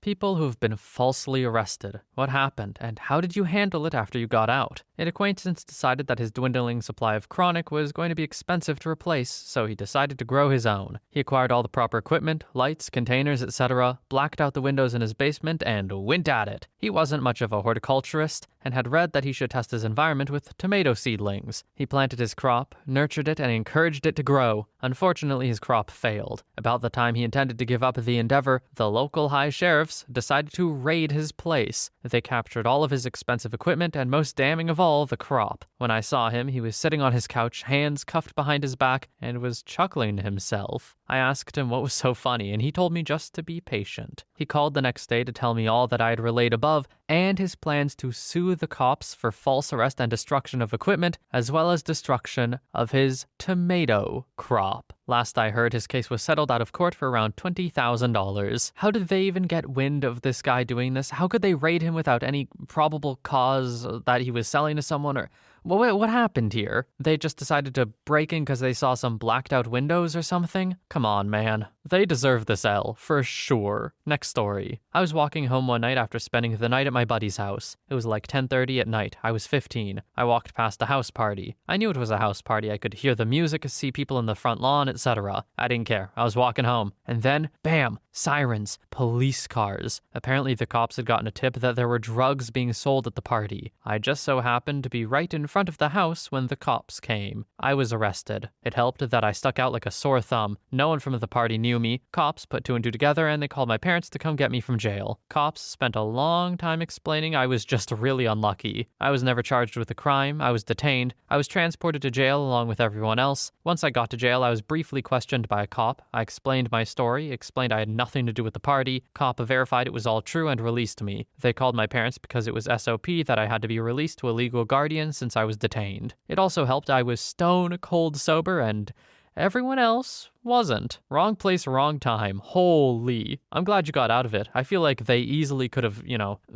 People who've been falsely arrested. What happened, and how did you handle it after you got out? An acquaintance decided that his dwindling supply of chronic was going to be expensive to replace, so he decided to grow his own. He acquired all the proper equipment, lights, containers, etc., blacked out the windows in his basement, and went at it. He wasn't much of a horticulturist, and had read that he should test his environment with tomato seedlings. He planted his crop, nurtured it, and encouraged it to grow. Unfortunately, his crop failed. About the time he intended to give up the endeavor, the local high sheriffs decided to raid his place. They captured all of his expensive equipment, and most damning of all, the crop. When I saw him, he was sitting on his couch, hands cuffed behind his back, and was chuckling to himself. I asked him what was so funny, and he told me just to be patient. He called the next day to tell me all that I had relayed above, and his plans to sue the cops for false arrest and destruction of equipment, as well as destruction of his tomato crop. Last I heard, his case was settled out of court for around $20,000. How did they even get wind of this guy doing this? How could they raid him without any probable cause that he was selling to someone? Or what happened here? They just decided to break in because they saw some blacked out windows or something? Come on, man. They deserve this L, for sure. Next story. I was walking home one night after spending the night at my buddy's house. It was like 10:30 at night. I was 15. I walked past a house party. I knew it was a house party. I could hear the music, see people in the front lawn, etc. I didn't care. I was walking home. And then, bam! Sirens. Police cars. Apparently the cops had gotten a tip that there were drugs being sold at the party. I just so happened to be right in front of the house when the cops came. I was arrested. It helped that I stuck out like a sore thumb. No one from the party knew me. Cops put two and two together, and they called my parents to come get me from jail. Cops spent a long time explaining I was just really unlucky. I was never charged with a crime. I was detained. I was transported to jail along with everyone else. Once I got to jail, I was briefly questioned by a cop. I explained my story, explained I had nothing to do with the party. Cop verified it was all true and released me. They called my parents because it was SOP that I had to be released to a legal guardian since I was detained. It also helped I was stone cold sober, and everyone else wasn't. Wrong place, wrong time. Holy. I'm glad you got out of it. I feel like they easily could have,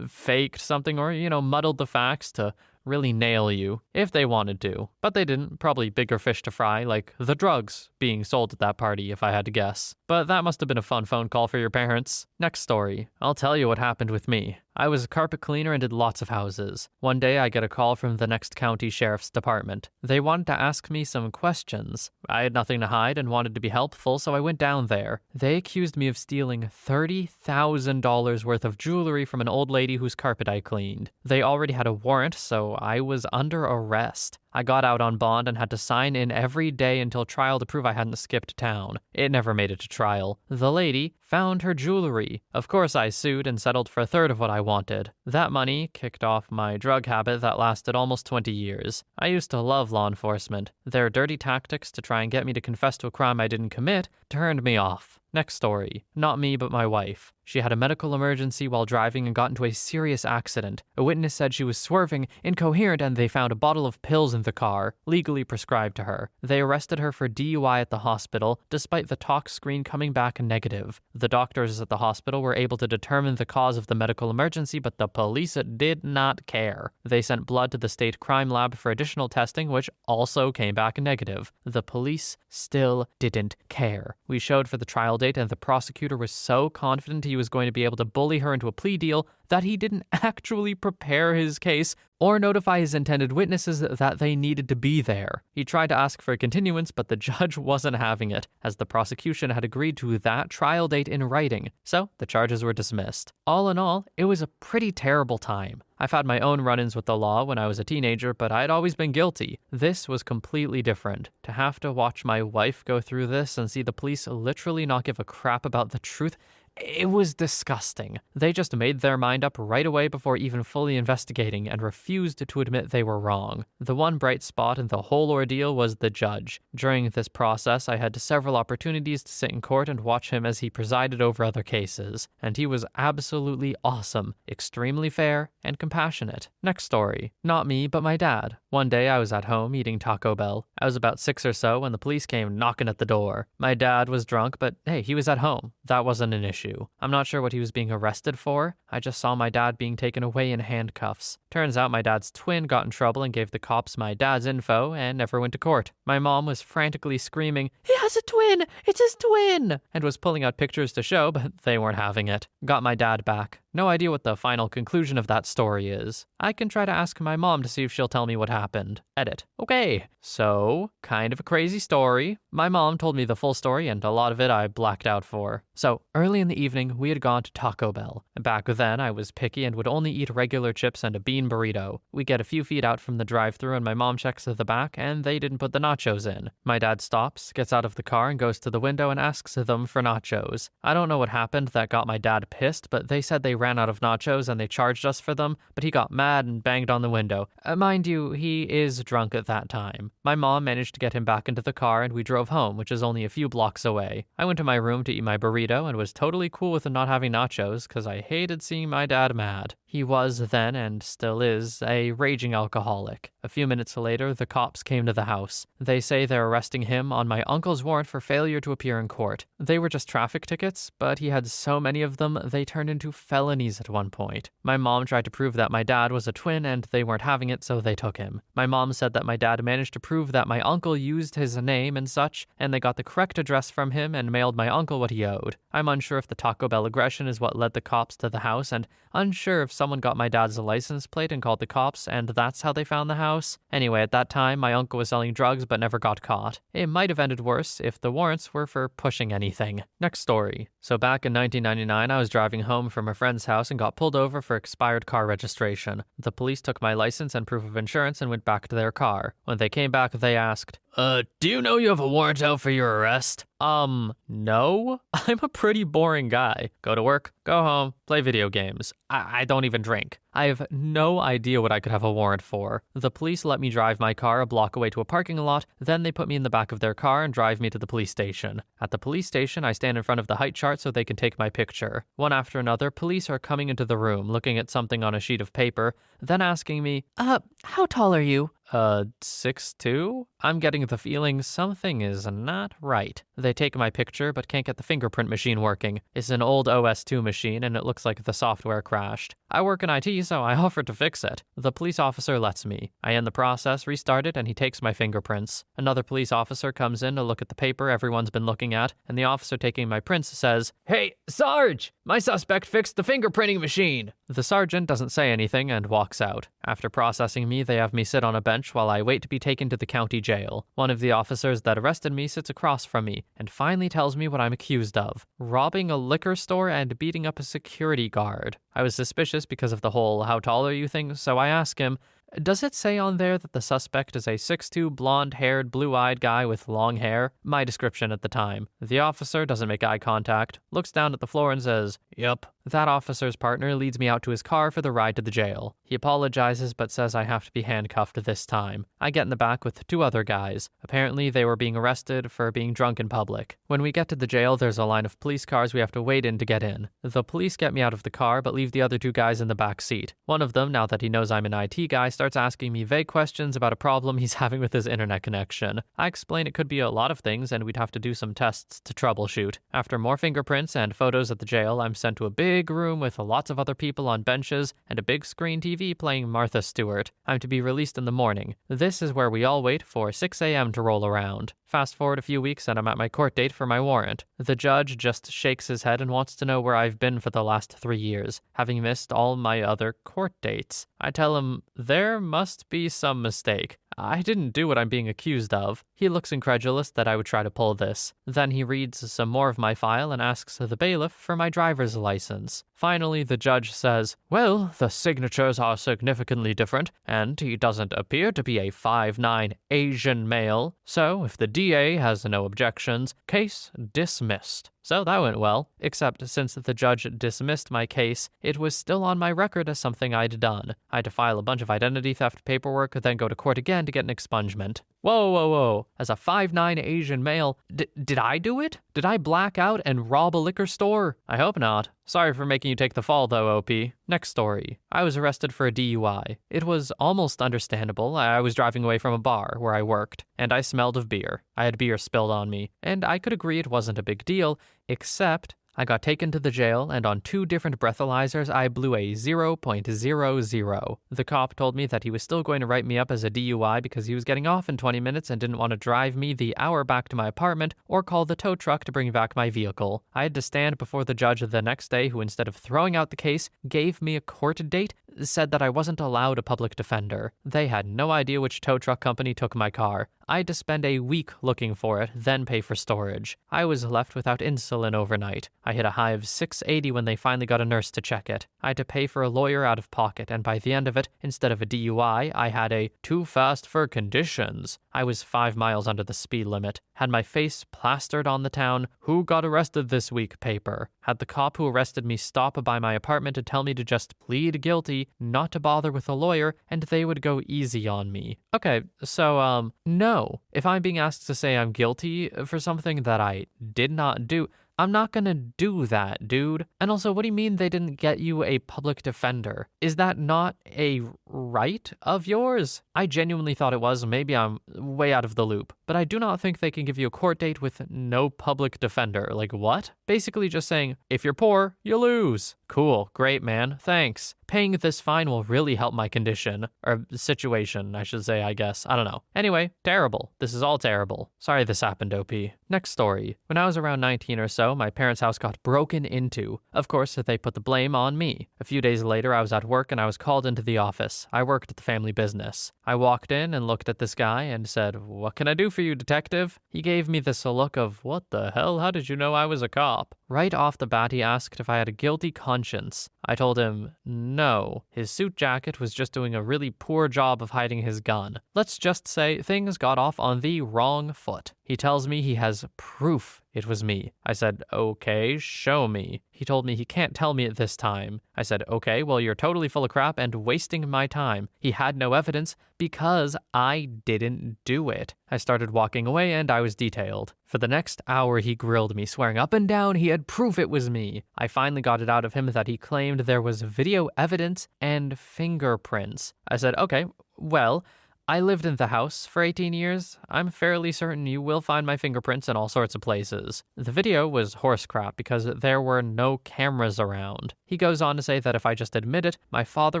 faked something or, muddled the facts to really nail you if they wanted to. But they didn't. Probably bigger fish to fry, like the drugs being sold at that party, if I had to guess. But that must have been a fun phone call for your parents. Next story. I'll tell you what happened with me. I was a carpet cleaner and did lots of houses. One day I get a call from the next county sheriff's department. They wanted to ask me some questions. I had nothing to hide and wanted to be helpful, so I went down there. They accused me of stealing $30,000 worth of jewelry from an old lady whose carpet I cleaned. They already had a warrant, so I was under arrest. I got out on bond and had to sign in every day until trial to prove I hadn't skipped town. It never made it to trial. The lady found her jewelry. Of course I sued and settled for a third of what I wanted. That money kicked off my drug habit that lasted almost 20 years. I used to love law enforcement. Their dirty tactics to try and get me to confess to a crime I didn't commit turned me off. Next story. Not me, but my wife. She had a medical emergency while driving and got into a serious accident. A witness said she was swerving, incoherent, and they found a bottle of pills in the car, legally prescribed to her. They arrested her for DUI at the hospital, despite the talk screen coming back negative. The doctors at the hospital were able to determine the cause of the medical emergency, but the police did not care. They sent blood to the state crime lab for additional testing, which also came back negative. The police still didn't care. We showed for the trial date, and the prosecutor was so confident he was going to be able to bully her into a plea deal that he didn't actually prepare his case or notify his intended witnesses that they needed to be there. He tried to ask for a continuance, but the judge wasn't having it, as the prosecution had agreed to that trial date in writing, so the charges were dismissed. All in all, it was a pretty terrible time. I've had my own run-ins with the law when I was a teenager, but I'd always been guilty. This was completely different. To have to watch my wife go through this and see the police literally not give a crap about the truth, it was disgusting. They just made their mind up right away before even fully investigating and refused to admit they were wrong. The one bright spot in the whole ordeal was the judge. During this process, I had several opportunities to sit in court and watch him as he presided over other cases, and he was absolutely awesome, extremely fair, and compassionate. Next story. Not me, but my dad. One day I was at home eating Taco Bell. I was about 6 or so when the police came knocking at the door. My dad was drunk, but hey, he was at home. That wasn't an issue. issue. I'm not sure what he was being arrested for. I just saw my dad being taken away in handcuffs. Turns out my dad's twin got in trouble and gave the cops my dad's info and never went to court. My mom was frantically screaming, "He has a twin! It's his twin!" and was pulling out pictures to show, but they weren't having it. Got my dad back. No idea what the final conclusion of that story is. I can try to ask my mom to see if she'll tell me what happened. Edit. Okay, so, kind of a crazy story. My mom told me the full story and a lot of it I blacked out for. So, early in the evening, we had gone to Taco Bell. Back then, I was picky and would only eat regular chips and a bean burrito. We get a few feet out from the drive-thru and my mom checks at the back and they didn't put the nachos in. My dad stops, gets out of the car and goes to the window and asks them for nachos. I don't know what happened that got my dad pissed, but they said they ran out of nachos and they charged us for them, but he got mad and banged on the window. Mind you, he is drunk at that time. My mom managed to get him back into the car and we drove home, which is only a few blocks away. I went to my room to eat my burrito and was totally cool with not having nachos because I hated seeing my dad mad. He was then, and still is, a raging alcoholic. A few minutes later, the cops came to the house. They say they're arresting him on my uncle's warrant for failure to appear in court. They were just traffic tickets, but he had so many of them, they turned into felonies at one point. My mom tried to prove that my dad was a twin and they weren't having it, so they took him. My mom said that my dad managed to prove that my uncle used his name and such, and they got the correct address from him and mailed my uncle what he owed. I'm unsure if the Taco Bell aggression is what led the cops to the house, and unsure if someone got my dad's license plate and called the cops, and that's how they found the house. Anyway, at that time, my uncle was selling drugs but never got caught. It might have ended worse if the warrants were for pushing anything. Next story. So back in 1999, I was driving home from a friend's house and got pulled over for expired car registration. The police took my license and proof of insurance and went back to their car. When they came back, they asked, do you know you have a warrant out for your arrest? No. I'm a pretty boring guy. Go to work, go home, play video games. I don't even drink. I have no idea what I could have a warrant for. The police let me drive my car a block away to a parking lot, then they put me in the back of their car and drive me to the police station. At the police station, I stand in front of the height chart so they can take my picture. One after another, police are coming into the room, looking at something on a sheet of paper, then asking me, how tall are you? 6'2"? I'm getting the feeling something is not right. They take my picture but can't get the fingerprint machine working. It's an old OS2 machine and it looks like the software crashed. I work in IT, so I offered to fix it. The police officer lets me. I end the process, restart it, and he takes my fingerprints. Another police officer comes in to look at the paper everyone's been looking at, and the officer taking my prints says, "Hey, Sarge! My suspect fixed the fingerprinting machine!" The sergeant doesn't say anything and walks out. After processing me, they have me sit on a bench while I wait to be taken to the county jail. One of the officers that arrested me sits across from me and finally tells me what I'm accused of: robbing a liquor store and beating up a security guard. I was suspicious because of the whole "how tall are you" thing, so I ask him, "Does it say on there that the suspect is a 6'2", blonde-haired, blue-eyed guy with long hair?" My description at the time. The officer doesn't make eye contact, looks down at the floor and says, "Yep." That officer's partner leads me out to his car for the ride to the jail. He apologizes but says I have to be handcuffed this time. I get in the back with 2 other guys. Apparently they were being arrested for being drunk in public. When we get to the jail, there's a line of police cars we have to wait in to get in. The police get me out of the car but leave the other 2 guys in the back seat. One of them, now that he knows I'm an IT guy, starts asking me vague questions about a problem he's having with his internet connection. I explain it could be a lot of things and we'd have to do some tests to troubleshoot. After more fingerprints and photos at the jail, I'm sent to a big room with lots of other people on benches and a big screen TV playing Martha Stewart. I'm to be released in the morning. This is where we all wait for 6 a.m. to roll around. Fast forward a few weeks and I'm at my court date for my warrant. The judge just shakes his head and wants to know where I've been for the last 3 years, having missed all my other court dates. I tell him there must be some mistake. I didn't do what I'm being accused of. He looks incredulous that I would try to pull this. Then he reads some more of my file and asks the bailiff for my driver's license. Finally, the judge says, "Well, the signatures are significantly different, and he doesn't appear to be a 5'9" Asian male, so if the DA has no objections, case dismissed." So that went well, except since the judge dismissed my case, it was still on my record as something I'd done. I had to file a bunch of identity theft paperwork, then go to court again to get an expungement. Whoa. As a 5'9" Asian male, did I do it? Did I black out and rob a liquor store? I hope not. Sorry for making you take the fall though, OP. Next story. I was arrested for a DUI. It was almost understandable. I was driving away from a bar where I worked, and I smelled of beer. I had beer spilled on me, and I could agree it wasn't a big deal, except I got taken to the jail, and on 2 different breathalyzers, I blew a 0.00. The cop told me that he was still going to write me up as a DUI because he was getting off in 20 minutes and didn't want to drive me the hour back to my apartment or call the tow truck to bring back my vehicle. I had to stand before the judge the next day, who, instead of throwing out the case, gave me a court date, said that I wasn't allowed a public defender. They had no idea which tow truck company took my car. I had to spend a week looking for it, then pay for storage. I was left without insulin overnight. I hit a high of 680 when they finally got a nurse to check it. I had to pay for a lawyer out of pocket, and by the end of it, instead of a DUI, I had a too fast for conditions. I was 5 miles under the speed limit. Had my face plastered on the town "Who got arrested this week" paper. Had the cop who arrested me stop by my apartment to tell me to just plead guilty, not to bother with a lawyer, and they would go easy on me. Okay, so, no. If I'm being asked to say I'm guilty for something that I did not do, I'm not gonna do that, dude. And also, what do you mean they didn't get you a public defender? Is that not a right of yours? I genuinely thought it was. Maybe I'm way out of the loop. But I do not think they can give you a court date with no public defender. Like, what? Basically just saying, if you're poor, you lose. Cool, great, man, thanks. Paying this fine will really help my condition. Or situation, I should say, I guess. I don't know. Anyway, terrible. This is all terrible. Sorry this happened, OP. Next story. When I was around 19 or so, my parents' house got broken into. Of course, they put the blame on me. A few days later, I was at work and I was called into the office. I worked at the family business. I walked in and looked at this guy and said, "What can I do for you, detective?" He gave me this look of, "What the hell? How did you know I was a cop?" Right off the bat, he asked if I had a guilty conscience. I told him no. His suit jacket was just doing a really poor job of hiding his gun. Let's just say things got off on the wrong foot. He tells me he has proof it was me. I said, "Okay, show me." He told me he can't tell me at this time. I said, "Okay, well, you're totally full of crap and wasting my time." He had no evidence because I didn't do it. I started walking away and I was detailed. For the next hour, he grilled me, swearing up and down he had proof it was me. I finally got it out of him that he claimed there was video evidence and fingerprints. I said, "Okay, well, I lived in the house for 18 years. I'm fairly certain you will find my fingerprints in all sorts of places." The video was horse crap because there were no cameras around. He goes on to say that if I just admit it, my father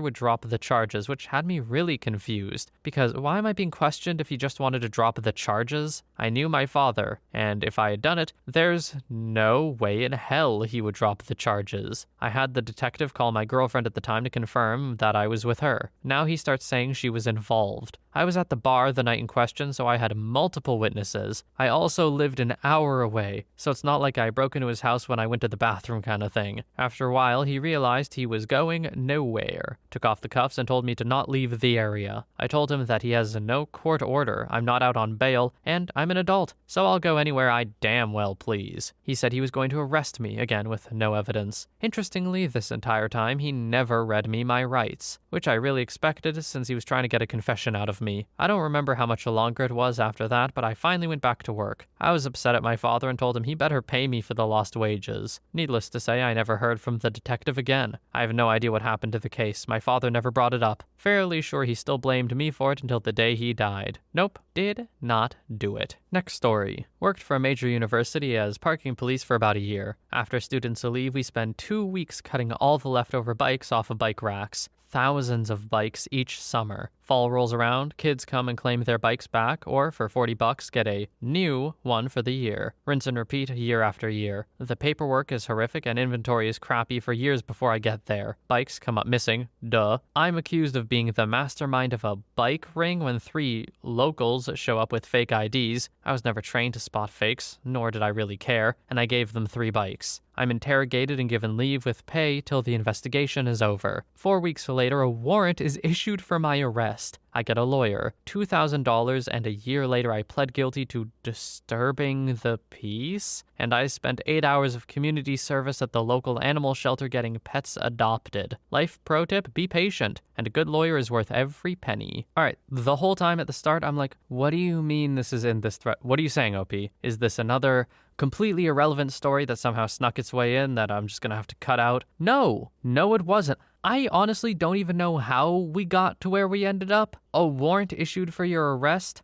would drop the charges, which had me really confused. Because why am I being questioned if he just wanted to drop the charges? I knew my father, and if I had done it, there's no way in hell he would drop the charges. I had the detective call my girlfriend at the time to confirm that I was with her. Now he starts saying she was involved. I was at the bar the night in question, so I had multiple witnesses. I also lived an hour away, so it's not like I broke into his house when I went to the bathroom kind of thing. After a while, he realized he was going nowhere, took off the cuffs and told me to not leave the area. I told him that he has no court order, I'm not out on bail, and I'm an adult, so I'll go anywhere I damn well please. He said he was going to arrest me, again with no evidence. Interestingly, this entire time, he never read me my rights, which I really expected since he was trying to get a confession out of me. I don't remember how much longer it was after that, but I finally went back to work. I was upset at my father and told him he better pay me for the lost wages. Needless to say, I never heard from the detective again. I have no idea what happened to the case. My father never brought it up. Fairly sure he still blamed me for it until the day he died. Nope, did not do it. Next story. Worked for a major university as parking police for about a year. After students leave, we spend 2 weeks cutting all the leftover bikes off of bike racks. Thousands of bikes each summer. Fall rolls around, kids come and claim their bikes back, or for $40 get a new one for the year. Rinse and repeat year after year. The paperwork is horrific and inventory is crappy for years before I get there. Bikes come up missing, duh. I'm accused of being the mastermind of a bike ring when 3 locals show up with fake IDs. I was never trained to spot fakes, nor did I really care, and I gave them 3 bikes. I'm interrogated and given leave with pay till the investigation is over. 4 weeks later, a warrant is issued for my arrest. I get a lawyer, $2,000, and a year later I pled guilty to disturbing the peace, and I spent 8 hours of community service at the local animal shelter getting pets adopted. Life pro tip, be patient, and a good lawyer is worth every penny. Alright, the whole time at the start I'm like, what do you mean this is in this threat? What are you saying, OP? Is this another completely irrelevant story that somehow snuck its way in that I'm just gonna have to cut out? No, it wasn't. I honestly don't even know how we got to where we ended up. A warrant issued for your arrest?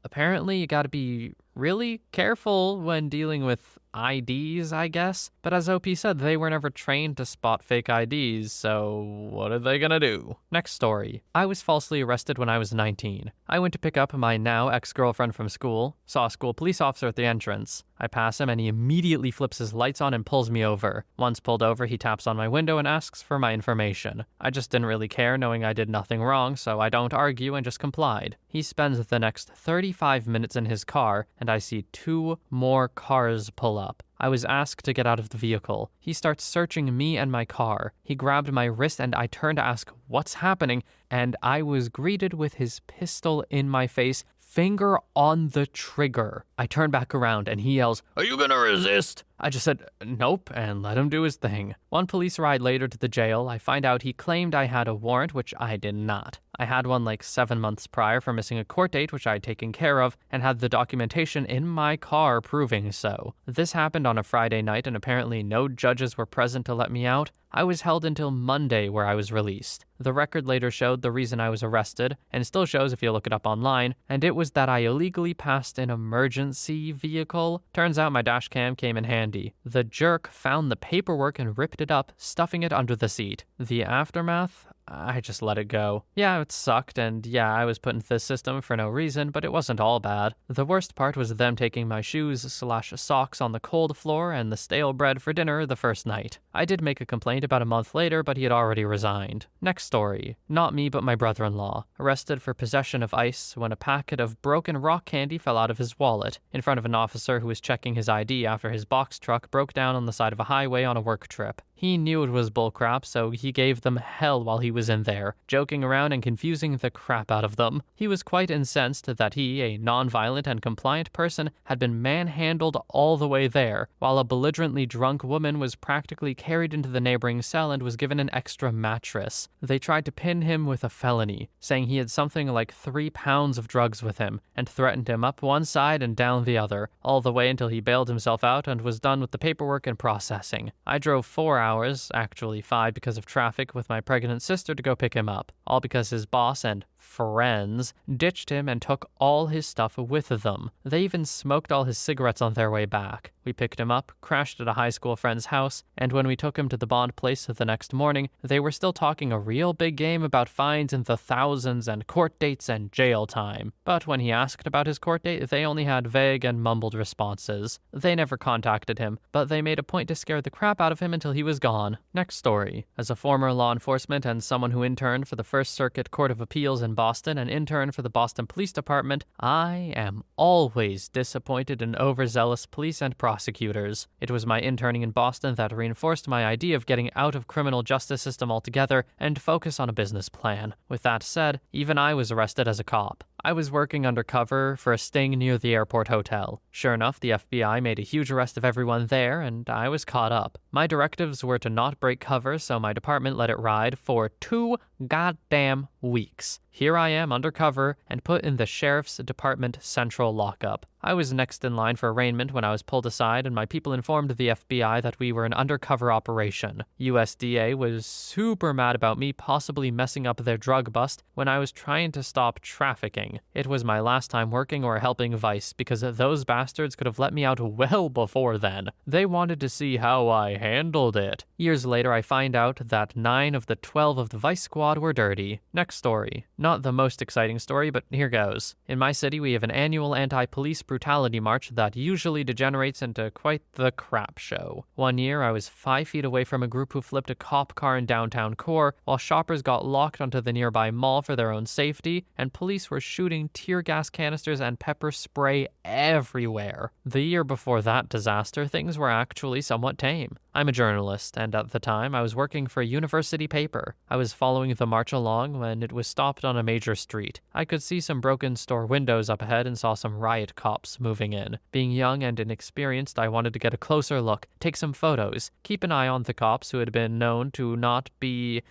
Apparently you gotta be really careful when dealing with IDs, I guess. But as OP said, they were never trained to spot fake IDs, so what are they gonna do? Next story. I was falsely arrested when I was 19. I went to pick up my now ex-girlfriend from school, saw a school police officer at the entrance. I pass him and he immediately flips his lights on and pulls me over. Once pulled over, he taps on my window and asks for my information. I just didn't really care, knowing I did nothing wrong, so I don't argue and just complied. He spends the next 35 minutes in his car, and I see 2 more cars pull up. I was asked to get out of the vehicle. He starts searching me and my car. He grabbed my wrist and I turned to ask what's happening, and I was greeted with his pistol in my face, finger on the trigger. I turn back around and he yells, "Are you gonna resist?" I just said, "Nope," and let him do his thing. One police ride later to the jail, I find out he claimed I had a warrant, which I did not. I had one like 7 months prior for missing a court date, which I had taken care of, and had the documentation in my car proving so. This happened on a Friday night, and apparently no judges were present to let me out. I was held until Monday, where I was released. The record later showed the reason I was arrested, and still shows if you look it up online, and it was that I illegally passed an emergency vehicle. Turns out my dash cam came in handy. The jerk found the paperwork and ripped it up, stuffing it under the seat. The aftermath? I just let it go. Yeah, it sucked, and yeah, I was put into this system for no reason, but it wasn't all bad. The worst part was them taking my shoes/socks on the cold floor and the stale bread for dinner the first night. I did make a complaint about a month later, but he had already resigned. Next story. Not me, but my brother-in-law. Arrested for possession of ice when a packet of broken rock candy fell out of his wallet in front of an officer who was checking his ID after his box truck broke down on the side of a highway on a work trip. He knew it was bullcrap, so he gave them hell while he was in there, joking around and confusing the crap out of them. He was quite incensed that he, a non-violent and compliant person, had been manhandled all the way there, while a belligerently drunk woman was practically carried into the neighboring cell and was given an extra mattress. They tried to pin him with a felony, saying he had something like 3 pounds of drugs with him, and threatened him up one side and down the other, all the way until he bailed himself out and was done with the paperwork and processing. I drove 4 hours, actually 5 because of traffic, with my pregnant sister to go pick him up, all because his boss and friends ditched him and took all his stuff with them. They even smoked all his cigarettes on their way back. We picked him up, crashed at a high school friend's house, and when we took him to the bond place the next morning, they were still talking a real big game about fines in the thousands and court dates and jail time. But when he asked about his court date, they only had vague and mumbled responses. They never contacted him, but they made a point to scare the crap out of him until he was gone. Next story. As a former law enforcement and someone who interned for the First Circuit Court of Appeals in Boston and interned for the Boston Police Department, I am always disappointed in overzealous police and prosecutors. It was my interning in Boston that reinforced my idea of getting out of criminal justice system altogether and focus on a business plan. With that said, even I was arrested as a cop. I was working undercover for a sting near the airport hotel. Sure enough, the FBI made a huge arrest of everyone there, and I was caught up. My directives were to not break cover, so my department let it ride for 2 goddamn weeks. Here I am undercover and put in the sheriff's department central lockup. I was next in line for arraignment when I was pulled aside, and my people informed the FBI that we were an undercover operation. USDA was super mad about me possibly messing up their drug bust when I was trying to stop trafficking. It was my last time working or helping Vice, because those bastards could have let me out well before then. They wanted to see how I handled it. Years later, I find out that 9 of the 12 of the Vice squad were dirty. Next story. Not the most exciting story, but here goes. In my city, we have an annual anti-police brutality march that usually degenerates into quite the crap show. One year, I was 5 feet away from a group who flipped a cop car in downtown core, while shoppers got locked onto the nearby mall for their own safety, and police were shooting tear gas canisters and pepper spray everywhere. The year before that disaster, things were actually somewhat tame. I'm a journalist, and at the time, I was working for a university paper. I was following the march along when it was stopped on a major street. I could see some broken store windows up ahead and saw some riot cops moving in. Being young and inexperienced, I wanted to get a closer look, take some photos, keep an eye on the cops who had been known to not be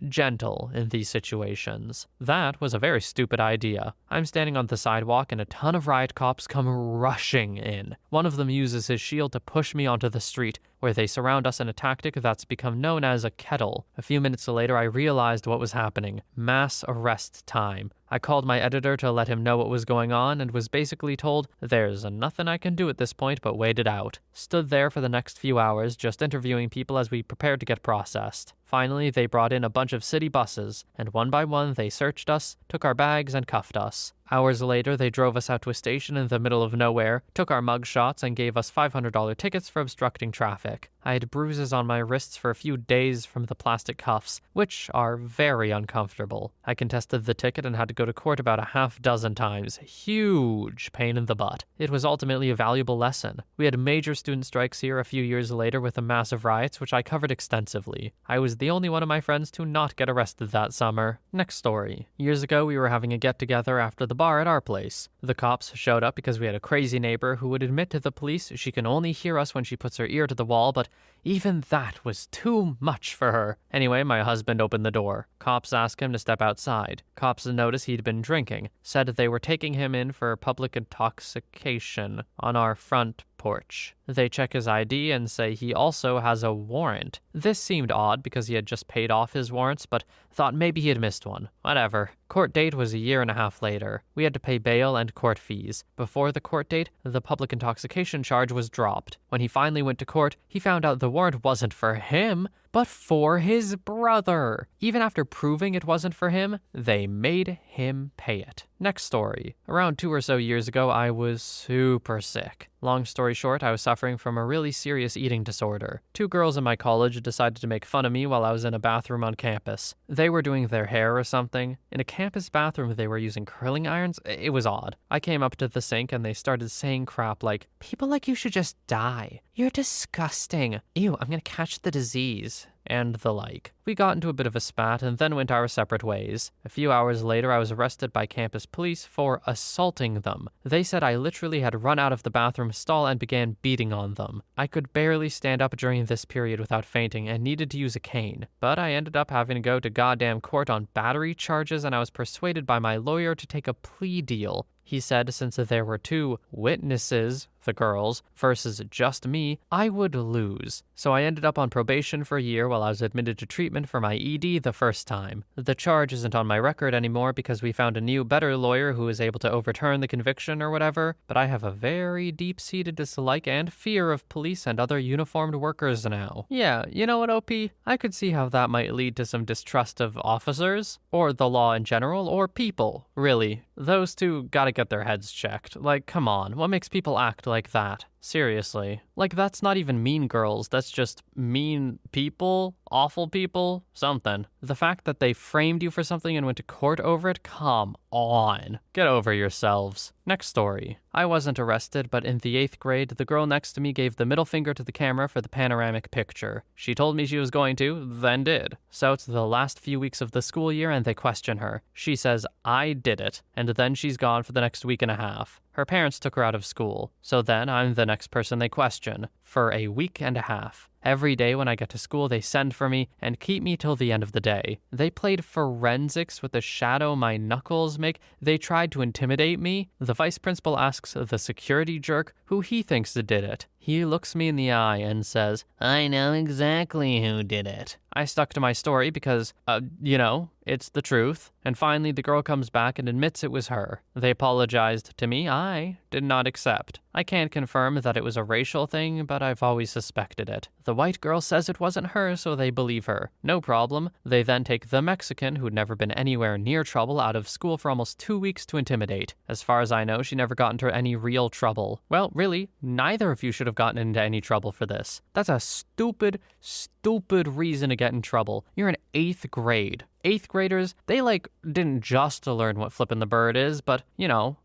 gentle in these situations. That was a very stupid idea. I'm standing on the sidewalk and a ton of riot cops come rushing in. One of them uses his shield to push me onto the street, where they surround us in a tactic that's become known as a kettle. A few minutes later, I realized what was happening. Mass arrest time. I called my editor to let him know what was going on and was basically told, there's nothing I can do at this point but wait it out. Stood there for the next few hours just interviewing people as we prepared to get processed. Finally, they brought in a bunch of city buses, and one by one they searched us, took our bags, and cuffed us. Hours later, they drove us out to a station in the middle of nowhere, took our mug shots, and gave us $500 tickets for obstructing traffic. I had bruises on my wrists for a few days from the plastic cuffs, which are very uncomfortable. I contested the ticket and had to go to court about a half dozen times. Huge pain in the butt. It was ultimately a valuable lesson. We had major student strikes here a few years later with the massive riots, which I covered extensively. I was the only one of my friends to not get arrested that summer. Next story. Years ago, we were having a get-together after the bar at our place. The cops showed up because we had a crazy neighbor who would admit to the police she can only hear us when she puts her ear to the wall, but even that was too much for her. Anyway, my husband opened the door. Cops asked him to step outside. Cops noticed he'd been drinking, said they were taking him in for public intoxication on our front porch. They check his ID and say he also has a warrant. This seemed odd because he had just paid off his warrants, but thought maybe he had missed one. Whatever. Court date was a year and a half later. We had to pay bail and court fees. Before the court date, the public intoxication charge was dropped. When he finally went to court, he found out the warrant wasn't for him, but for his brother. Even after proving it wasn't for him, they made him pay it. Next story. Around 2 or so years ago, I was super sick. Long story short, I was suffering from a really serious eating disorder. 2 girls in my college decided to make fun of me while I was in a bathroom on campus. They were doing their hair or something. In a campus bathroom, they were using curling irons. It was odd. I came up to the sink and they started saying crap like, "People like you should just die. You're disgusting. Ew, I'm gonna catch the disease." And the like. We got into a bit of a spat and then went our separate ways. A few hours later, I was arrested by campus police for assaulting them. They said I literally had run out of the bathroom stall and began beating on them. I could barely stand up during this period without fainting and needed to use a cane. But I ended up having to go to goddamn court on battery charges, and I was persuaded by my lawyer to take a plea deal. He said since there were 2 witnesses, the girls, versus just me, I would lose. So I ended up on probation for a year while I was admitted to treatment for my ED the first time. The charge isn't on my record anymore because we found a new, better lawyer who was able to overturn the conviction or whatever, but I have a very deep-seated dislike and fear of police and other uniformed workers now. Yeah, you know what, OP? I could see how that might lead to some distrust of officers, or the law in general, or people, really. Those two gotta get their heads checked. Like, come on, what makes people act like that? Seriously. Like, that's not even mean girls, that's just mean people, awful people, something. The fact that they framed you for something and went to court over it, come on. Get over yourselves. Next story. I wasn't arrested, but in the 8th grade, the girl next to me gave the middle finger to the camera for the panoramic picture. She told me she was going to, then did. So it's the last few weeks of the school year and they question her. She says, I did it, and then she's gone for the next week and a half. Her parents took her out of school, so then I'm the next person they question, for a week and a half. Every day when I get to school, they send for me and keep me till the end of the day. They played forensics with the shadow my knuckles make. They tried to intimidate me. The vice principal asks the security jerk who he thinks did it. He looks me in the eye and says, I know exactly who did it. I stuck to my story because, it's the truth. And finally, the girl comes back and admits it was her. They apologized to me. I did not accept. I can't confirm that it was a racial thing, but I've always suspected it. The white girl says it wasn't her, so they believe her. No problem. They then take the Mexican, who'd never been anywhere near trouble, out of school for almost 2 weeks to intimidate. As far as I know, she never got into any real trouble. Well, really, neither of you should have gotten into any trouble for this. That's a stupid reason to get in trouble. You're in 8th grade. 8th graders, they didn't just learn what flipping the bird is, but,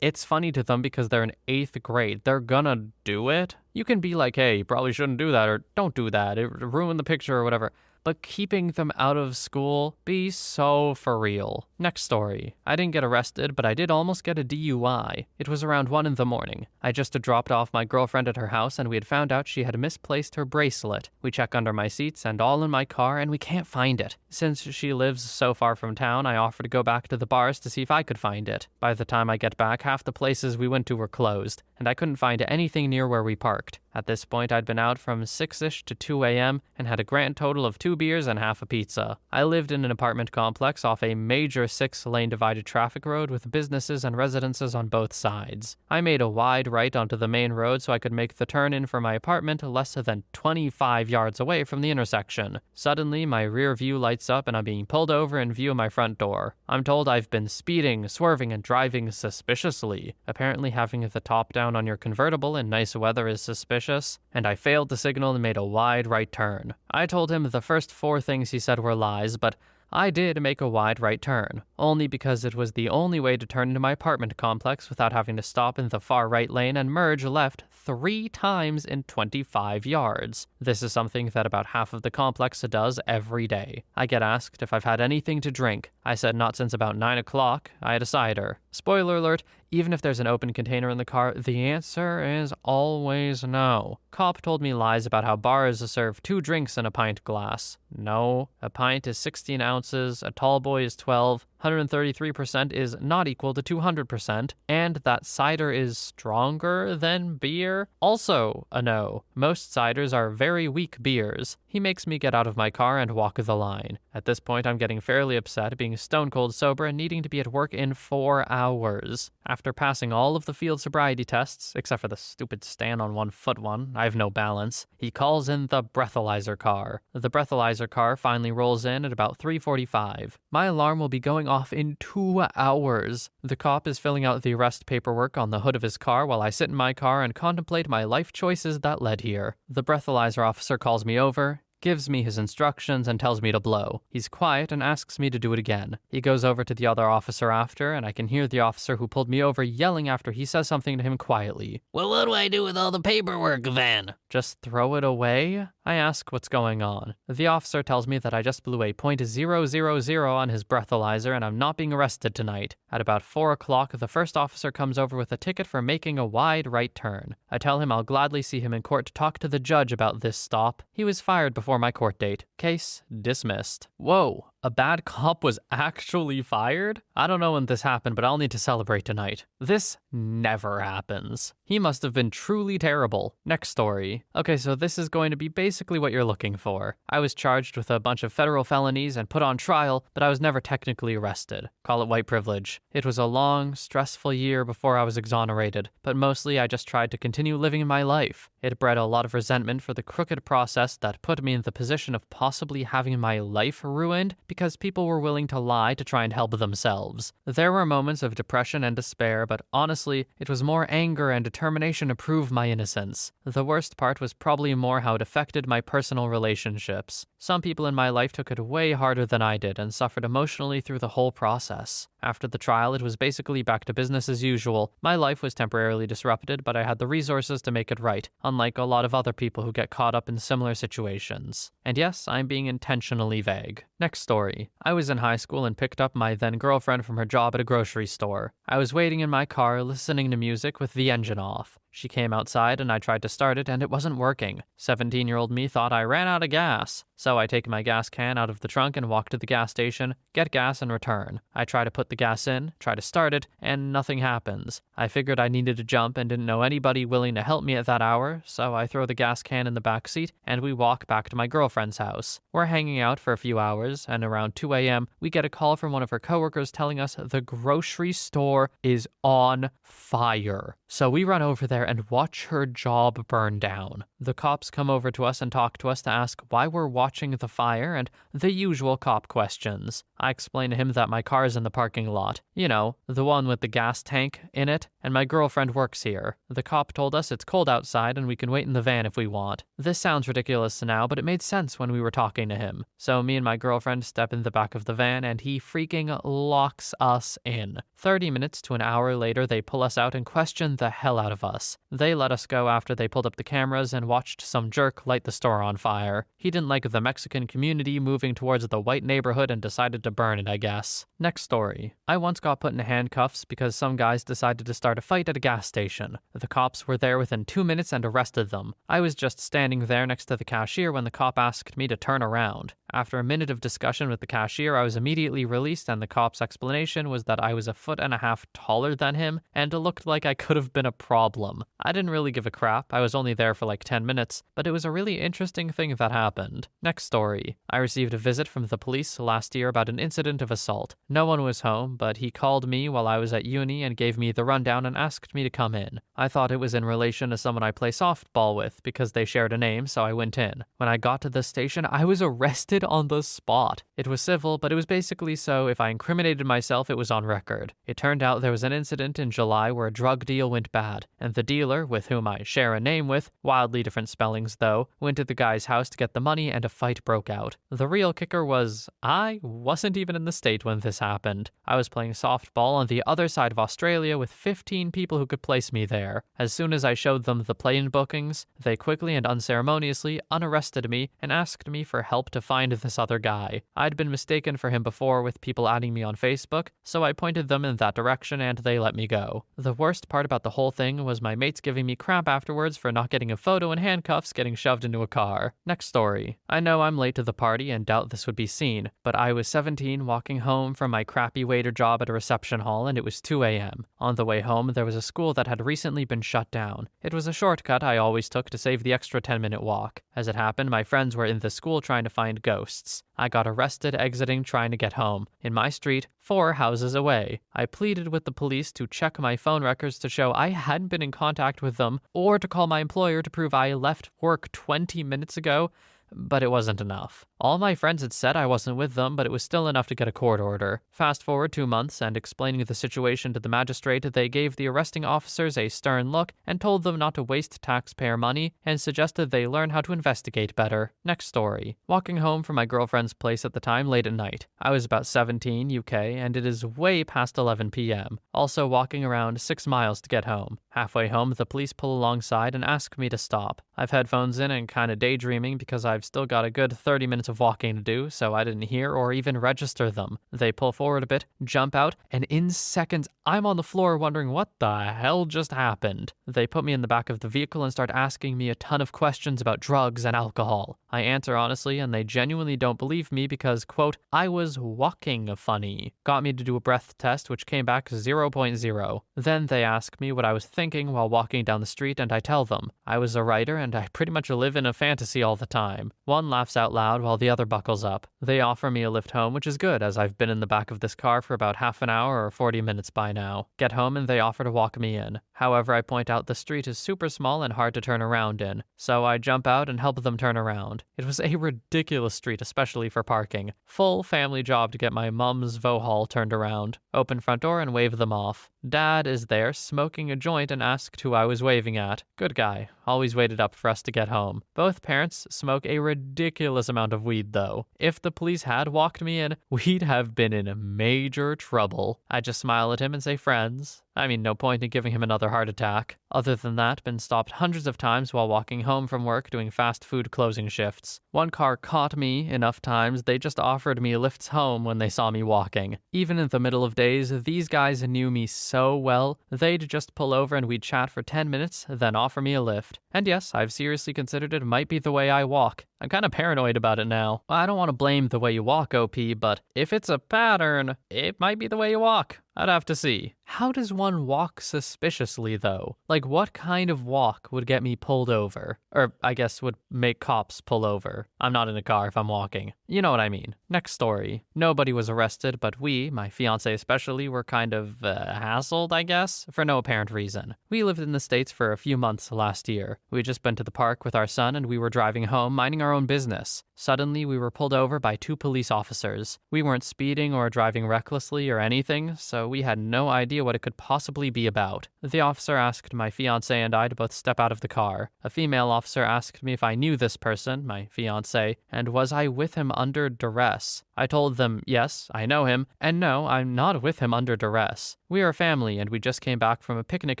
it's funny to them because they're in 8th grade. They're gonna do it. You can be like, hey, you probably shouldn't do that, or don't do that. It ruined the picture or whatever. But keeping them out of school, be so for real. Next story. I didn't get arrested, but I did almost get a DUI. It was around 1 a.m. I just had dropped off my girlfriend at her house and we had found out she had misplaced her bracelet. We check under my seats and all in my car and we can't find it. Since she lives so far from town, I offered to go back to the bars to see if I could find it. By the time I get back, half the places we went to were closed, and I couldn't find anything near where we parked. At this point, I'd been out from 6-ish to 2 a.m. and had a grand total of 2 beers and half a pizza. I lived in an apartment complex off a major 6-lane divided traffic road with businesses and residences on both sides. I made a wide right onto the main road so I could make the turn in for my apartment less than 25 yards away from the intersection. Suddenly, my rear view lights up and I'm being pulled over in view of my front door. I'm told I've been speeding, swerving, and driving suspiciously. Apparently having the top down on your convertible in nice weather is suspicious, and I failed to signal and made a wide right turn. I told him the first 4 things he said were lies, but I did make a wide right turn, only because it was the only way to turn into my apartment complex without having to stop in the far right lane and merge left 3 times in 25 yards. This is something that about half of the complex does every day. I get asked if I've had anything to drink. I said not since about 9 o'clock. I had a cider. Spoiler alert, even if there's an open container in the car, the answer is always no. Cop told me lies about how bars serve 2 drinks in a pint glass. No, a pint is 16 ounces, a tall boy is 12, 133% is not equal to 200%, and that cider is stronger than beer? Also a no. Most ciders are very weak beers. He makes me get out of my car and walk the line. At this point, I'm getting fairly upset, being stone cold sober and needing to be at work in 4 hours. After passing all of the field sobriety tests, except for the stupid stand on 1 foot one, I have no balance, he calls in the Breathalyzer car. The Breathalyzer car finally rolls in at about 3:45. My alarm will be going off in 2 hours. The cop is filling out the arrest paperwork on the hood of his car while I sit in my car and contemplate my life choices that led here. The Breathalyzer officer calls me over, gives me his instructions, and tells me to blow. He's quiet and asks me to do it again. He goes over to the other officer after, and I can hear the officer who pulled me over yelling after he says something to him quietly. "Well, what do I do with all the paperwork, then?" "Just throw it away?" I ask what's going on. The officer tells me that I just blew a .000 on his breathalyzer and I'm not being arrested tonight. At about 4 o'clock, the first officer comes over with a ticket for making a wide right turn. I tell him I'll gladly see him in court to talk to the judge about this stop. He was fired before my court date. Case dismissed. Whoa. A bad cop was actually fired? I don't know when this happened, but I'll need to celebrate tonight. This never happens. He must have been truly terrible. Next story. Okay, so this is going to be basically what you're looking for. I was charged with a bunch of federal felonies and put on trial, but I was never technically arrested. Call it white privilege. It was a long, stressful year before I was exonerated, but mostly I just tried to continue living my life. It bred a lot of resentment for the crooked process that put me in the position of possibly having my life ruined because people were willing to lie to try and help themselves. There were moments of depression and despair, but honestly, it was more anger and determination to prove my innocence. The worst part was probably more how it affected my personal relationships. Some people in my life took it way harder than I did and suffered emotionally through the whole process. After the trial, it was basically back to business as usual. My life was temporarily disrupted, but I had the resources to make it right, unlike a lot of other people who get caught up in similar situations. And yes, I'm being intentionally vague. Next story. I was in high school and picked up my then girlfriend from her job at a grocery store. I was waiting in my car, listening to music with the engine off. She came outside and I tried to start it and it wasn't working. 17-year-old me thought I ran out of gas. So I take my gas can out of the trunk and walk to the gas station, get gas and return. I try to put the gas in, try to start it, and nothing happens. I figured I needed to jump and didn't know anybody willing to help me at that hour, so I throw the gas can in the back seat and we walk back to my girlfriend's house. We're hanging out for a few hours and around 2 a.m. we get a call from one of her coworkers telling us the grocery store is on fire. So we run over there and watch her job burn down. The cops come over to us and talk to us to ask why we're watching the fire and the usual cop questions. I explain to him that my car is in the parking lot. You know, the one with the gas tank in it, and my girlfriend works here. The cop told us it's cold outside and we can wait in the van if we want. This sounds ridiculous now, but it made sense when we were talking to him. So me and my girlfriend step in the back of the van and he freaking locks us in. 30 minutes to an hour later, they pull us out and question the hell out of us. They let us go after they pulled up the cameras and watched some jerk light the store on fire. He didn't like the Mexican community moving towards the white neighborhood and decided to burn it, I guess. Next story. I once got put in handcuffs because some guys decided to start a fight at a gas station. The cops were there within 2 minutes and arrested them. I was just standing there next to the cashier when the cop asked me to turn around. After a minute of discussion with the cashier, I was immediately released and the cop's explanation was that I was 1.5 feet taller than him and looked like I could have have been a problem. I didn't really give a crap. I was only there for like 10 minutes, but it was a really interesting thing that happened. Next story. I received a visit from the police last year about an incident of assault. No one was home, but he called me while I was at uni and gave me the rundown and asked me to come in. I thought it was in relation to someone I play softball with because they shared a name, so I went in. When I got to the station, I was arrested on the spot. It was civil, but it was basically so if I incriminated myself, it was on record. It turned out there was an incident in July where a drug deal went bad, and the dealer, with whom I share a name with, wildly different spellings though, went to the guy's house to get the money and a fight broke out. The real kicker was, I wasn't even in the state when this happened. I was playing softball on the other side of Australia with 15 people who could place me there. As soon as I showed them the plane bookings, they quickly and unceremoniously unarrested me and asked me for help to find this other guy. I'd been mistaken for him before with people adding me on Facebook, so I pointed them in that direction and they let me go. The worst part about the whole thing was my mates giving me crap afterwards for not getting a photo in handcuffs getting shoved into a car. Next story. I know I'm late to the party and doubt this would be seen, but I was 17 walking home from my crappy waiter job at a reception hall and it was 2 a.m. On the way home, there was a school that had recently been shut down. It was a shortcut I always took to save the extra 10-minute walk. As it happened, my friends were in the school trying to find ghosts. I got arrested exiting trying to get home. In my street, 4 houses away. I pleaded with the police to check my phone records to show I hadn't been in contact with them or to call my employer to prove I left work 20 minutes ago, but it wasn't enough. All my friends had said I wasn't with them, but it was still enough to get a court order. Fast forward 2 months, and explaining the situation to the magistrate, they gave the arresting officers a stern look and told them not to waste taxpayer money and suggested they learn how to investigate better. Next story. Walking home from my girlfriend's place at the time late at night. I was about 17, UK, and it is way past 11 p.m. Also walking around 6 miles to get home. Halfway home, the police pull alongside and ask me to stop. I've headphones in and kind of daydreaming because I've still got a good 30 minutes of walking to do, so I didn't hear or even register them. They pull forward a bit, jump out, and in seconds, I'm on the floor wondering what the hell just happened. They put me in the back of the vehicle and start asking me a ton of questions about drugs and alcohol. I answer honestly, and they genuinely don't believe me because, quote, I was walking funny. Got me to do a breath test, which came back 0.0. Then they ask me what I was thinking while walking down the street, and I tell them. I was a writer, and I pretty much live in a fantasy all the time. One laughs out loud while the other buckles up. They offer me a lift home, which is good, as I've been in the back of this car for about half an hour or 40 minutes by now. Get home and they offer to walk me in. However, I point out the street is super small and hard to turn around in, so I jump out and help them turn around. It was a ridiculous street, especially for parking. Full family job to get my mum's Vohall turned around. Open front door and wave them off. Dad is there smoking a joint and asked who I was waving at. Good guy. Always waited up for us to get home. Both parents smoke a ridiculous amount of weed though. If the police had walked me in, we'd have been in major trouble. I just smile at him and say friends. I mean, no point in giving him another heart attack. Other than that, been stopped hundreds of times while walking home from work doing fast food closing shifts. One car caught me enough times they just offered me lifts home when they saw me walking. Even in the middle of days, these guys knew me so well, they'd just pull over and we'd chat for 10 minutes, then offer me a lift. And yes, I've seriously considered it might be the way I walk. I'm kind of paranoid about it now. I don't want to blame the way you walk, OP, but if it's a pattern, it might be the way you walk. I'd have to see. How does one walk suspiciously, though? Like, what kind of walk would get me pulled over? Or, I guess, would make cops pull over. I'm not in a car if I'm walking. You know what I mean. Next story. Nobody was arrested, but we, my fiancé especially, were kind of hassled, I guess, for no apparent reason. We lived in the States for a few months last year. We'd just been to the park with our son, and we were driving home, minding our own business. Suddenly, we were pulled over by 2 police officers. We weren't speeding or driving recklessly or anything, so we had no idea what it could possibly be about. The officer asked my fiancé and I to both step out of the car. A female officer asked me if I knew this person, my fiancé, and was I with him under duress. I told them, yes, I know him, and no, I'm not with him under duress. We are a family and we just came back from a picnic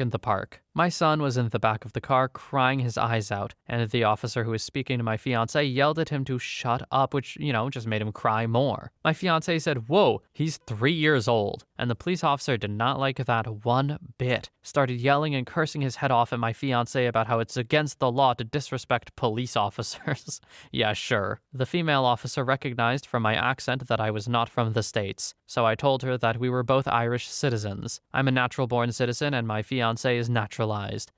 in the park. My son was in the back of the car crying his eyes out, and the officer who was speaking to my fiance yelled at him to shut up, which, just made him cry more. My fiance said, "Whoa, he's 3 years old." And the police officer did not like that one bit. Started yelling and cursing his head off at my fiance about how it's against the law to disrespect police officers. Yeah, sure. The female officer recognized from my accent that I was not from the States, so I told her that we were both Irish citizens. I'm a natural-born citizen and my fiance is naturalized.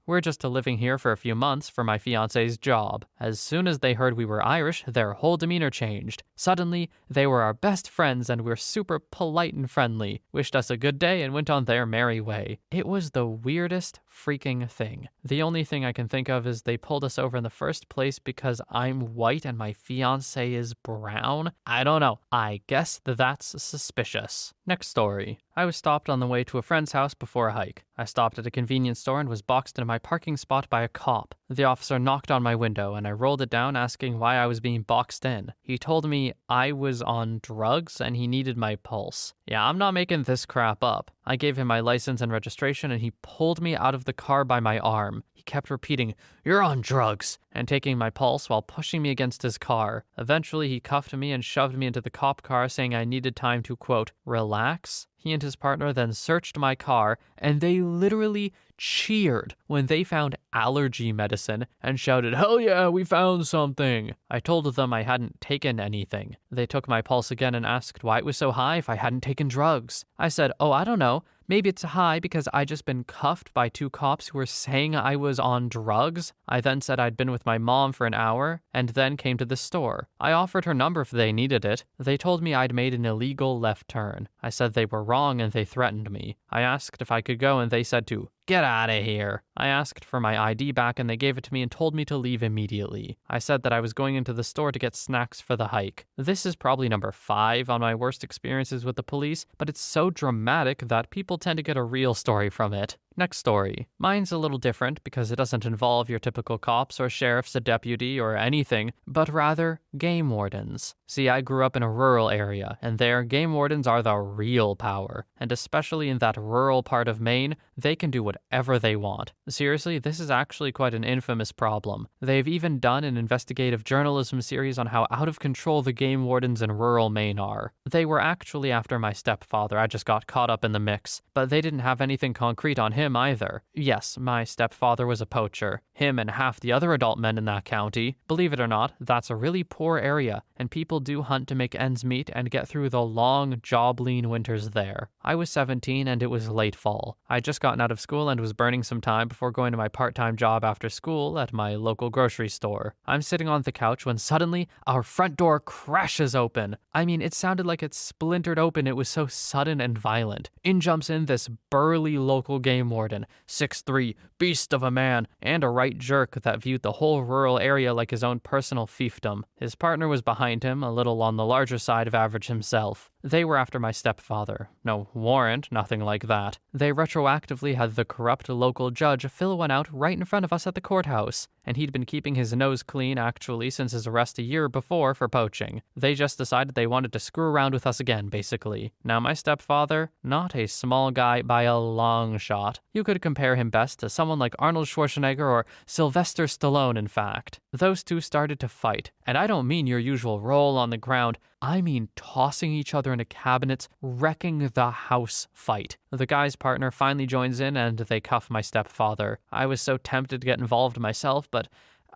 We're just living here for a few months for my fiance's job. As soon as they heard we were Irish, their whole demeanor changed. Suddenly, they were our best friends and were super polite and friendly, wished us a good day and went on their merry way. It was the weirdest freaking thing. The only thing I can think of is they pulled us over in the first place because I'm white and my fiance is brown. I don't know. I guess that's suspicious. Next story. I was stopped on the way to a friend's house before a hike. I stopped at a convenience store and was boxed into my parking spot by a cop. The officer knocked on my window and I rolled it down asking why I was being boxed in. He told me I was on drugs and he needed my pulse. Yeah, I'm not making this crap up. I gave him my license and registration and he pulled me out of the car by my arm. He kept repeating, "You're on drugs," and taking my pulse while pushing me against his car. Eventually, he cuffed me and shoved me into the cop car saying I needed time to, quote, relax. He and his partner then searched my car, and they literally cheered when they found allergy medicine and shouted, "Hell yeah, we found something." I told them I hadn't taken anything. They took my pulse again and asked why it was so high if I hadn't taken drugs. I said, "Oh, I don't know. Maybe it's high because I just been cuffed by 2 cops who were saying I was on drugs." I then said I'd been with my mom for an hour and then came to the store. I offered her number if they needed it. They told me I'd made an illegal left turn. I said they were wrong and they threatened me. I asked if I could go and they said to get out of here. I asked for my ID back and they gave it to me and told me to leave immediately. I said that I was going into the store to get snacks for the hike. This is probably number 5 on my worst experiences with the police, but it's so dramatic that people tend to get a real story from it. Next story. Mine's a little different because it doesn't involve your typical cops or sheriffs, a deputy, or anything, but rather game wardens. See, I grew up in a rural area, and there, game wardens are the real power. And especially in that rural part of Maine, they can do whatever they want. Seriously, this is actually quite an infamous problem. They've even done an investigative journalism series on how out of control the game wardens in rural Maine are. They were actually after my stepfather. I just got caught up in the mix. But they didn't have anything concrete on him either. Yes, my stepfather was a poacher. Him and half the other adult men in that county. Believe it or not, that's a really poor area, and people do hunt to make ends meet and get through the long, job-lean winters there. I was 17 and it was late fall. I'd just gotten out of school and was burning some time before going to my part-time job after school at my local grocery store. I'm sitting on the couch when suddenly our front door crashes open. I mean, it sounded like it splintered open. It was so sudden and violent. In jumps in this burly local game warden, 6'3", beast of a man, and a right jerk that viewed the whole rural area like his own personal fiefdom. His partner was behind him, a little on the larger side of average himself. They were after my stepfather. No warrant, nothing like that. They retroactively had the corrupt local judge fill one out right in front of us at the courthouse, and he'd been keeping his nose clean actually since his arrest a year before for poaching. They just decided they wanted to screw around with us again, basically. Now my stepfather, not a small guy by a long shot. You could compare him best to someone like Arnold Schwarzenegger or Sylvester Stallone, in fact. Those two started to fight, and I don't mean your usual roll on the ground. I mean tossing each other into cabinets, wrecking the house fight. The guy's partner finally joins in and they cuff my stepfather. I was so tempted to get involved myself, but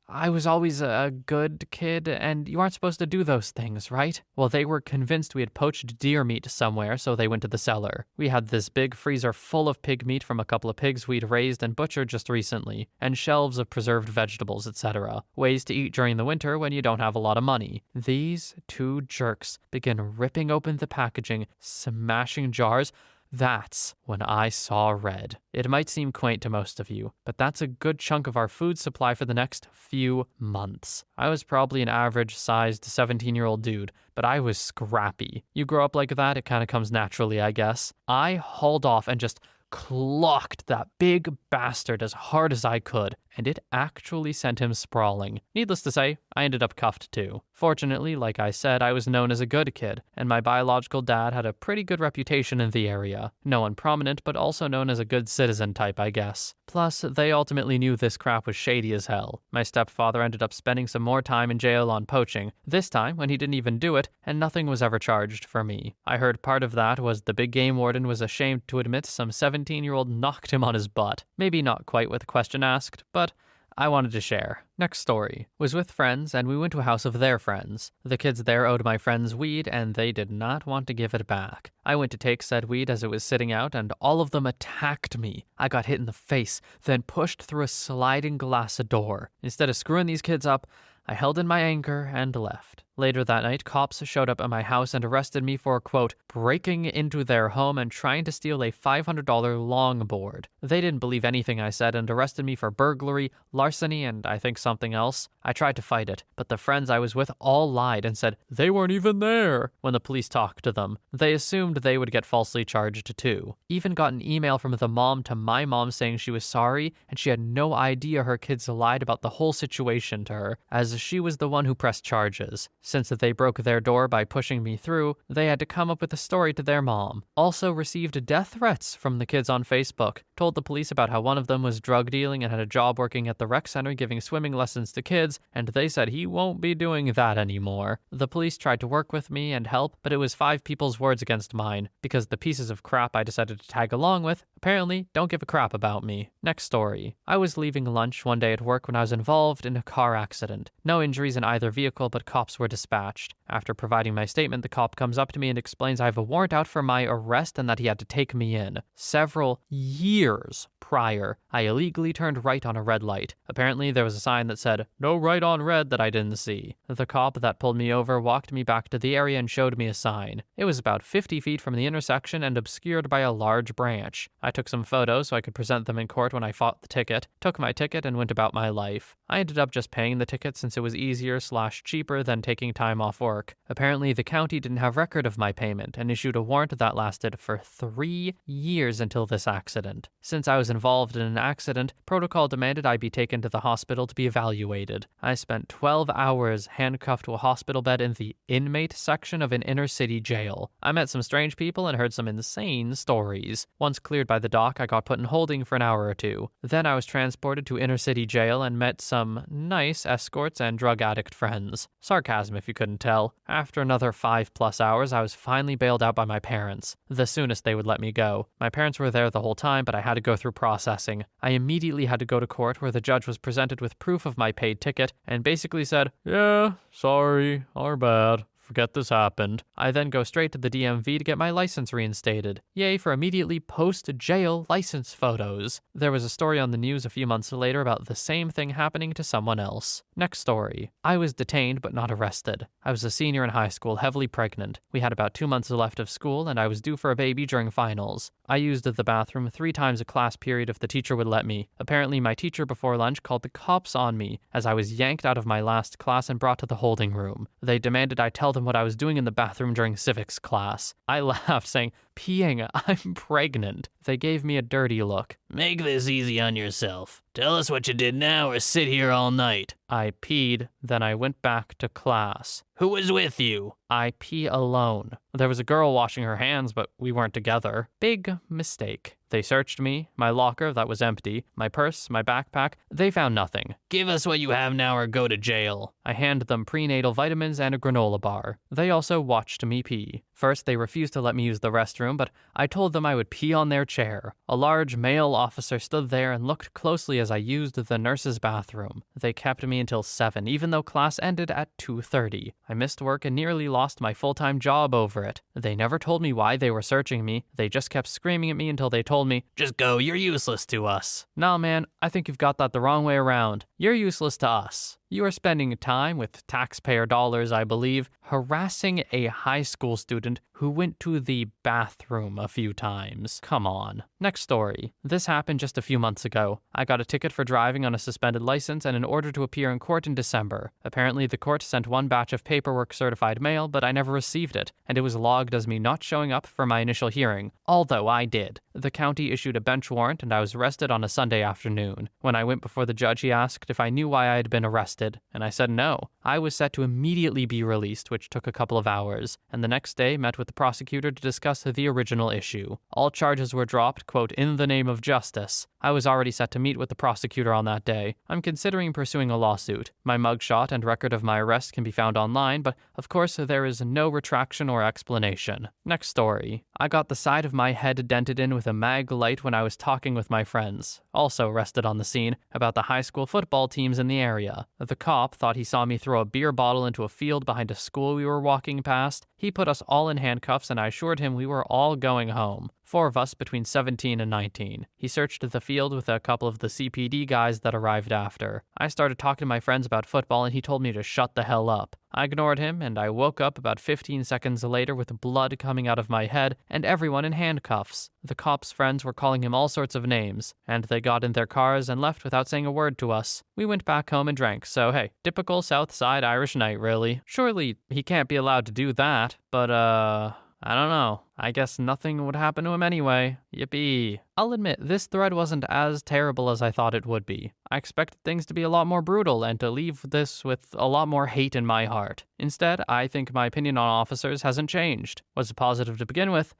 I was always a good kid, and you aren't supposed to do those things, right? Well, they were convinced we had poached deer meat somewhere, so they went to the cellar. We had this big freezer full of pig meat from a couple of pigs we'd raised and butchered just recently, and shelves of preserved vegetables, etc. Ways to eat during the winter when you don't have a lot of money. These 2 jerks begin ripping open the packaging, smashing jars. That's when I saw red. It might seem quaint to most of you, but that's a good chunk of our food supply for the next few months. I was probably an average-sized 17-year-old dude, but I was scrappy. You grow up like that, it kind of comes naturally, I guess. I hauled off and just clocked that big bastard as hard as I could, and it actually sent him sprawling. Needless to say, I ended up cuffed too. Fortunately, like I said, I was known as a good kid, and my biological dad had a pretty good reputation in the area. No one prominent, but also known as a good citizen type, I guess. Plus, they ultimately knew this crap was shady as hell. My stepfather ended up spending some more time in jail on poaching, this time when he didn't even do it, and nothing was ever charged for me. I heard part of that was the big game warden was ashamed to admit some 17-year-old knocked him on his butt. Maybe not quite with the question asked, but I wanted to share. Next story. Was with friends, and we went to a house of their friends. The kids there owed my friends weed, and they did not want to give it back. I went to take said weed as it was sitting out, and all of them attacked me. I got hit in the face, then pushed through a sliding glass door. Instead of screwing these kids up, I held in my anger and left. Later that night, cops showed up at my house and arrested me for, quote, breaking into their home and trying to steal a $500 longboard. They didn't believe anything I said and arrested me for burglary, larceny, and I think something else. I tried to fight it, but the friends I was with all lied and said they weren't even there when the police talked to them. They assumed they would get falsely charged too. Even got an email from the mom to my mom saying she was sorry and she had no idea her kids lied about the whole situation to her, as she was the one who pressed charges. Since they broke their door by pushing me through, they had to come up with a story to their mom. Also received death threats from the kids on Facebook. Told the police about how one of them was drug dealing and had a job working at the rec center giving swimming lessons to kids, and they said he won't be doing that anymore. The police tried to work with me and help, but it was 5 people's words against mine, because the pieces of crap I decided to tag along with apparently don't give a crap about me. Next story. I was leaving lunch one day at work when I was involved in a car accident. No injuries in either vehicle, but cops were dispatched. After providing my statement, the cop comes up to me and explains I have a warrant out for my arrest and that he had to take me in. Several years prior, I illegally turned right on a red light. Apparently, there was a sign that said, "No right on red," that I didn't see. The cop that pulled me over walked me back to the area and showed me a sign. It was about 50 feet from the intersection and obscured by a large branch. I took some photos so I could present them in court when I fought the ticket, took my ticket, and went about my life. I ended up just paying the ticket since it was easier/cheaper than taking time off work. Apparently, the county didn't have record of my payment and issued a warrant that lasted for 3 years until this accident. Since I was involved in an accident, protocol demanded I be taken to the hospital to be evaluated. I spent 12 hours handcuffed to a hospital bed in the inmate section of an inner city jail. I met some strange people and heard some insane stories. Once cleared by the doc, I got put in holding for an hour or two. Then I was transported to inner city jail and met some nice escorts and drug addict friends. Sarcasm if you couldn't tell. After another 5+ hours, I was finally bailed out by my parents. The soonest they would let me go. My parents were there the whole time, but I had to go through processing. I immediately had to go to court where the judge was presented with proof of my paid ticket and basically said, "Yeah, sorry, our bad. Forget this happened." I then go straight to the DMV to get my license reinstated. Yay for immediately post-jail license photos. There was a story on the news a few months later about the same thing happening to someone else. Next story. I was detained but not arrested. I was a senior in high school, heavily pregnant. We had about 2 months left of school and I was due for a baby during finals. I used the bathroom 3 times a class period if the teacher would let me. Apparently my teacher before lunch called the cops on me as I was yanked out of my last class and brought to the holding room. They demanded I tell them what I was doing in the bathroom during civics class. I laughed, saying, "Peeing, I'm pregnant." They gave me a dirty look. "Make this easy on yourself. Tell us what you did now or sit here all night." I peed, then I went back to class. "Who was with you?" I pee alone. There was a girl washing her hands, but we weren't together. Big mistake. They searched me, my locker that was empty, my purse, my backpack. They found nothing. "Give us what you have now or go to jail." I handed them prenatal vitamins and a granola bar. They also watched me pee. First, they refused to let me use the restroom, but I told them I would pee on their chair. A large male officer stood there and looked closely as I used the nurse's bathroom. They kept me until 7, even though class ended at 2:30. I missed work and nearly lost my full-time job over it. They never told me why they were searching me. They just kept screaming at me until they told me, "Just go, you're useless to us." "Nah, man, I think you've got that the wrong way around. You're useless to us. You are spending time with taxpayer dollars, I believe, harassing a high school student who went to the bathroom a few times. Come on. Next story. This happened just a few months ago. I got a ticket for driving on a suspended license and an order to appear in court in December. Apparently, the court sent one batch of paperwork certified mail, but I never received it, and it was logged as me not showing up for my initial hearing, although I did. The county issued a bench warrant, and I was arrested on a Sunday afternoon. When I went before the judge, he asked if I knew why I had been arrested, and I said no. I was set to immediately be released, which took a couple of hours, and the next day met with the prosecutor to discuss the original issue. All charges were dropped, quote, in the name of justice. I was already set to meet with the prosecutor on that day. I'm considering pursuing a lawsuit. My mugshot and record of my arrest can be found online, but of course there is no retraction or explanation. Next story. I got the side of my head dented in with a Maglite when I was talking with my friends, also arrested on the scene, about the high school football teams in the area. The cop thought he saw me throw a beer bottle into a field behind a school we were walking past. He put us all in handcuffs and I assured him we were all going home. 4 of us between 17 and 19. He searched the field with a couple of the CPD guys that arrived after. I started talking to my friends about football and he told me to shut the hell up. I ignored him and I woke up about 15 seconds later with blood coming out of my head and everyone in handcuffs. The cops' friends were calling him all sorts of names, and they got in their cars and left without saying a word to us. We went back home and drank, so hey, typical South Side Irish night, really. Surely he can't be allowed to do that, but I don't know. I guess nothing would happen to him anyway. Yippee. I'll admit, this thread wasn't as terrible as I thought it would be. I expected things to be a lot more brutal and to leave this with a lot more hate in my heart. Instead, I think my opinion on officers hasn't changed. Was it positive to begin with?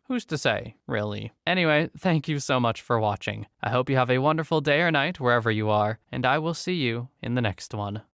Who's to say, really? Anyway, thank you so much for watching. I hope you have a wonderful day or night wherever you are, and I will see you in the next one.